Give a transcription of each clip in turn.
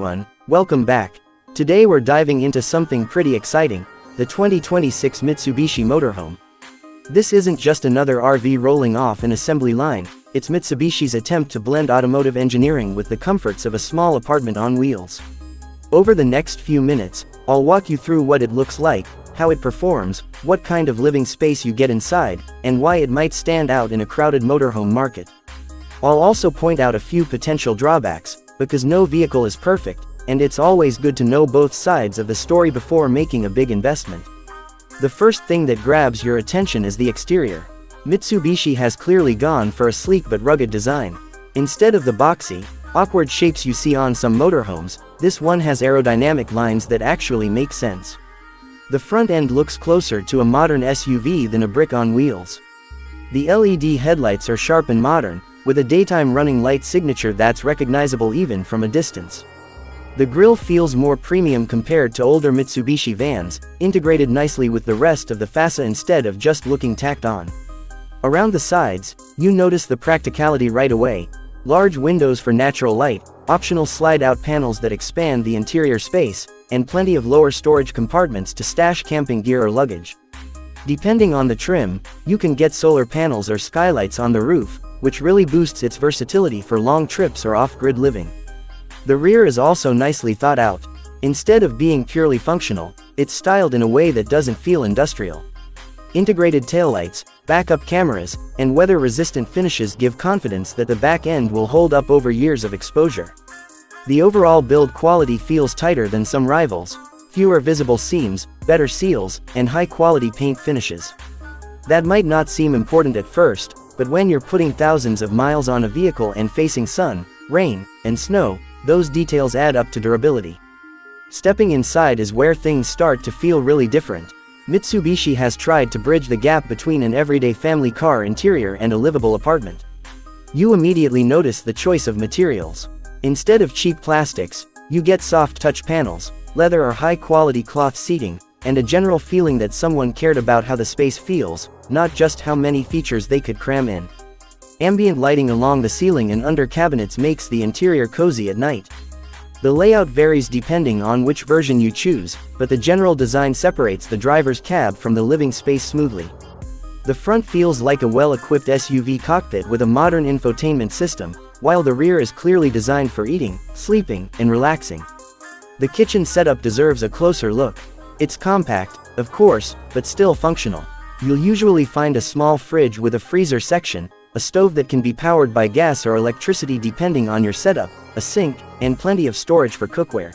everyone, welcome back. Today we're diving into something pretty exciting, the 2026 Mitsubishi Motorhome. This isn't just another RV rolling off an assembly line, it's Mitsubishi's attempt to blend automotive engineering with the comforts of a small apartment on wheels. Over the next few minutes, I'll walk you through what it looks like, how it performs, what kind of living space you get inside, and why it might stand out in a crowded motorhome market. I'll also point out a few potential drawbacks, because no vehicle is perfect, and it's always good to know both sides of the story before making a big investment. The first thing that grabs your attention is the exterior. Mitsubishi has clearly gone for a sleek but rugged design. Instead of the boxy, awkward shapes you see on some motorhomes, this one has aerodynamic lines that actually make sense. The front end looks closer to a modern SUV than a brick on wheels. The LED headlights are sharp and modern, with a daytime running light signature that's recognizable even from a distance. The grille feels more premium compared to older Mitsubishi vans, integrated nicely with the rest of the fascia instead of just looking tacked on. Around the sides, you notice the practicality right away. Large windows for natural light, optional slide-out panels that expand the interior space, and plenty of lower storage compartments to stash camping gear or luggage. Depending on the trim, you can get solar panels or skylights on the roof, which really boosts its versatility for long trips or off-grid living. The rear is also nicely thought out. Instead of being purely functional, it's styled in a way that doesn't feel industrial. Integrated taillights, backup cameras, and weather-resistant finishes give confidence that the back end will hold up over years of exposure. The overall build quality feels tighter than some rivals, fewer visible seams, better seals, and high-quality paint finishes. That might not seem important at first, but when you're putting thousands of miles on a vehicle and facing sun, rain, and snow, those details add up to durability. Stepping inside is where things start to feel really different. Mitsubishi has tried to bridge the gap between an everyday family car interior and a livable apartment. You immediately notice the choice of materials. Instead of cheap plastics, you get soft touch panels, leather or high-quality cloth seating, and a general feeling that someone cared about how the space feels, not just how many features they could cram in. Ambient lighting along the ceiling and under cabinets makes the interior cozy at night. The layout varies depending on which version you choose, but the general design separates the driver's cab from the living space smoothly. The front feels like a well-equipped SUV cockpit with a modern infotainment system, while the rear is clearly designed for eating, sleeping, and relaxing. The kitchen setup deserves a closer look. It's compact, of course, but still functional. You'll usually find a small fridge with a freezer section, a stove that can be powered by gas or electricity depending on your setup, a sink, and plenty of storage for cookware.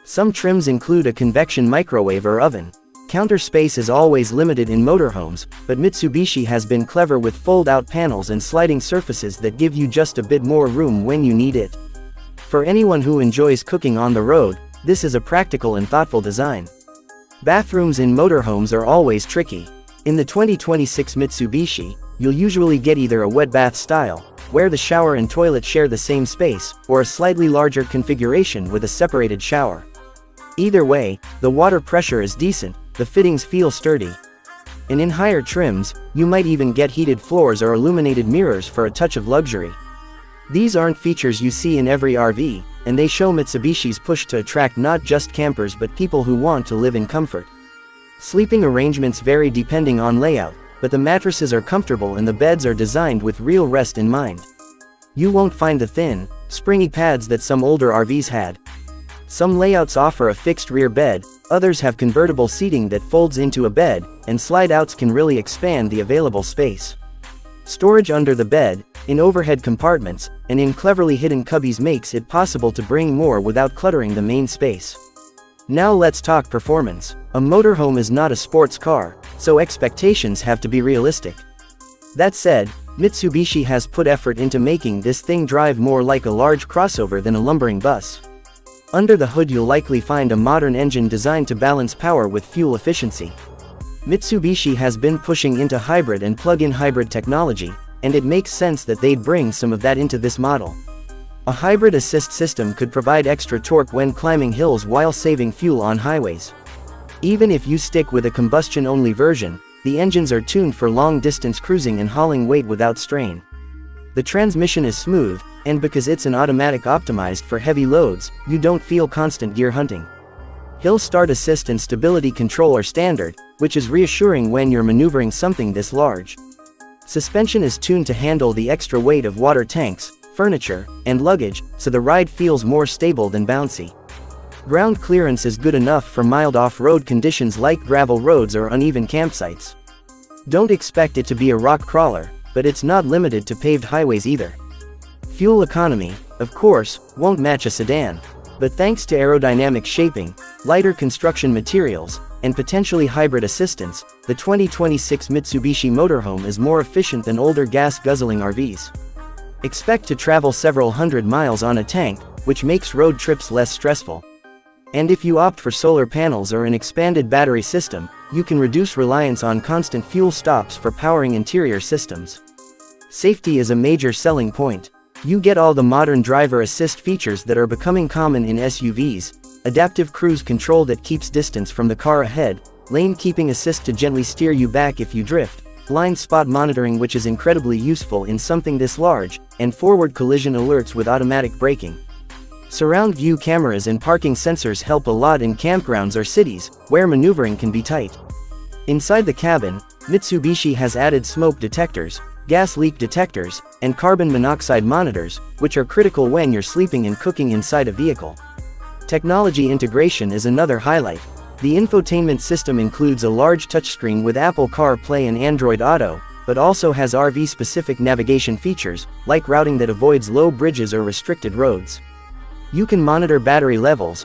Some trims include a convection microwave or oven. Counter space is always limited in motorhomes, but Mitsubishi has been clever with fold-out panels and sliding surfaces that give you just a bit more room when you need it. For anyone who enjoys cooking on the road, this is a practical and thoughtful design. Bathrooms in motorhomes are always tricky. In the 2026 Mitsubishi, you'll usually get either a wet bath style, where the shower and toilet share the same space, or a slightly larger configuration with a separated shower. Either way, the water pressure is decent, the fittings feel sturdy. And in higher trims, you might even get heated floors or illuminated mirrors for a touch of luxury. These aren't features you see in every RV, and they show Mitsubishi's push to attract not just campers but people who want to live in comfort. Sleeping arrangements vary depending on layout, but the mattresses are comfortable and the beds are designed with real rest in mind. You won't find the thin, springy pads that some older RVs had. Some layouts offer a fixed rear bed, others have convertible seating that folds into a bed, and slide-outs can really expand the available space. Storage under the bed, in overhead compartments, and in cleverly hidden cubbies makes it possible to bring more without cluttering the main space. Now let's talk performance. A motorhome is not a sports car, so expectations have to be realistic. That said, Mitsubishi has put effort into making this thing drive more like a large crossover than a lumbering bus. Under the hood you'll likely find a modern engine designed to balance power with fuel efficiency. Mitsubishi has been pushing into hybrid and plug-in hybrid technology, and it makes sense that they'd bring some of that into this model. A hybrid assist system could provide extra torque when climbing hills while saving fuel on highways. Even if you stick with a combustion-only version, the engines are tuned for long-distance cruising and hauling weight without strain. The transmission is smooth, and because it's an automatic optimized for heavy loads, you don't feel constant gear hunting. Hill start assist and stability control are standard, which is reassuring when you're maneuvering something this large. Suspension is tuned to handle the extra weight of water tanks, furniture, and luggage, so the ride feels more stable than bouncy. Ground clearance is good enough for mild off-road conditions like gravel roads or uneven campsites. Don't expect it to be a rock crawler, but it's not limited to paved highways either. Fuel economy, of course, won't match a sedan, but thanks to aerodynamic shaping, lighter construction materials, and potentially hybrid assistance, the 2026 Mitsubishi Motorhome is more efficient than older gas-guzzling RVs. Expect to travel several hundred miles on a tank, which makes road trips less stressful. And if you opt for solar panels or an expanded battery system, you can reduce reliance on constant fuel stops for powering interior systems. Safety is a major selling point. You get all the modern driver assist features that are becoming common in SUVs, adaptive cruise control that keeps distance from the car ahead, lane keeping assist to gently steer you back if you drift, blind spot monitoring which is incredibly useful in something this large, and forward collision alerts with automatic braking. Surround view cameras and parking sensors help a lot in campgrounds or cities, where maneuvering can be tight. Inside the cabin, Mitsubishi has added smoke detectors, gas leak detectors, and carbon monoxide monitors, which are critical when you're sleeping and cooking inside a vehicle. Technology integration is another highlight. The infotainment system includes a large touchscreen with Apple CarPlay and Android Auto, but also has RV-specific navigation features, like routing that avoids low bridges or restricted roads. You can monitor battery levels,